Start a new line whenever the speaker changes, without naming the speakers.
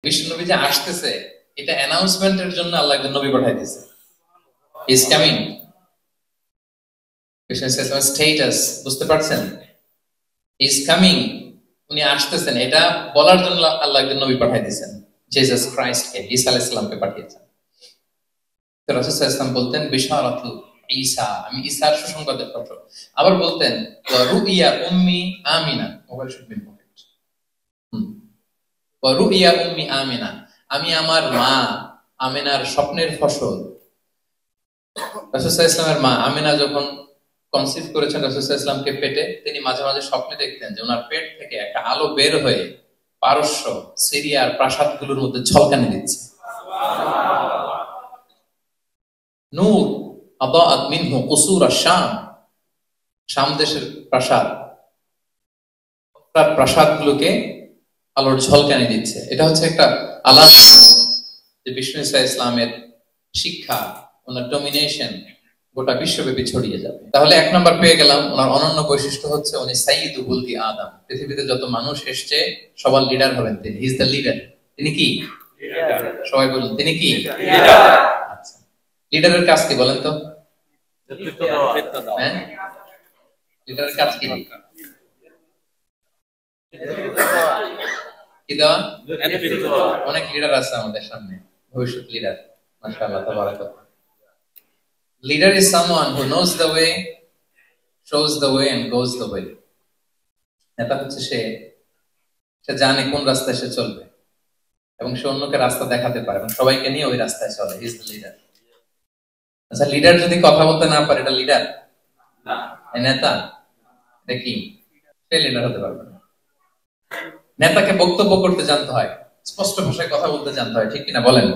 বিশ্ব নবী যে আসতেছে এটা অ্যানাউন্সমেন্টের জন্য আল্লাহ একজন নবী পাঠিয়ে দিয়েছে। He is coming. স্ট্যাটাস বুঝতে পারছেন? হি ইজ কামিং, উনি আসতেছেন, এটা বলার জন্য আল্লাহ একজন নবী পাঠিয়ে দিয়েছেন, জিসাস ক্রাইস্টকে, ঈসা আলাইহিস সালামকে পাঠিয়েছেন। তো রাসূল সাল্লাল্লাহু আলাইহি ওয়াসাল্লাম বলতেন বিশারাতু ঈসা, আমি ঈসার সুসংবাদের পত্র। আবার বলতেন ওয়া রুইয়া উম্মি আমিনা, মোবাইল শুড বি পকেট। ওয়া রুইয়া উম্মি আমিনা, আমি আমার মা আমিনার স্বপ্নের ফসল। রাসূল সাল্লাল্লাহু আলাইহি ওয়াসাল্লামের মা আমিনা যখন কনসিভ করেছেন রাসূল সাল্লাল্লাহু আলাইহি ওয়াসাল্লামকে পেটে, তিনি মাঝে মাঝে স্বপ্নে দেখতেন যে ওনার পেট থেকে একটা আলো বের হয়ে পারস্য সিরিয়ার প্রাসাদগুলোর মধ্যে ঝলকানি দিচ্ছে। নূর আদাআত মিনহু কুসুর আশ-শাম, শাম দেশের প্রাসাদ, তার প্রাসাদগুলোকে আলোর ঝলকানি দিচ্ছে। এটা হচ্ছে একটা আলাদা যে বিষ্ণু ঈসা ইসলামের শিক্ষা, ওনার ডমিনেশন গোটা বিশ্বব্যাপী ছড়িয়ে যাবে। তাহলে এক নাম্বার পেয়ে গেলাম, ওনার অনন্য বৈশিষ্ট্য হচ্ছে উনি সাইয়্যিদু ওয়ালদি আদম। পৃথিবীতে যত মানুষ এসছে সবার লিডার হবেন তিনি। He is the leader. তিনি কি লিডার? সবাই বলুন তিনি কি লিডার। আচ্ছা, লিডারের কাজ কি বলেন তো? নেতৃত্ব দেওয়া। হ্যাঁ, লিডারের কাজ কি? কি দেওয়া? নেতৃত্ব। অনেক লিডার আছে আমাদের সামনে, ভবিষ্যৎ লিডার, মাশাআল্লাহ তাবারাকাল্লাহ। Leader is someone who knows the way, shows the way and goes the way. নেতা হচ্ছে সে জানে কোন রাস্তায় সে চলবে এবং সে অন্যকে রাস্তা দেখাতে পারে এবং সবাইকে নিয়ে ওই রাস্তায় চলে। He is the leader. আচ্ছা, লিডার যদি কথা বলতে না পারে এটা লিডার না, নেতা দেখি সে লিডার হতে পারবে না। নেতাকে বক্তব্য করতে জানতে হয়, স্পষ্ট ভাষায় কথা বলতে জানতে হয়, ঠিক কিনা বলেন?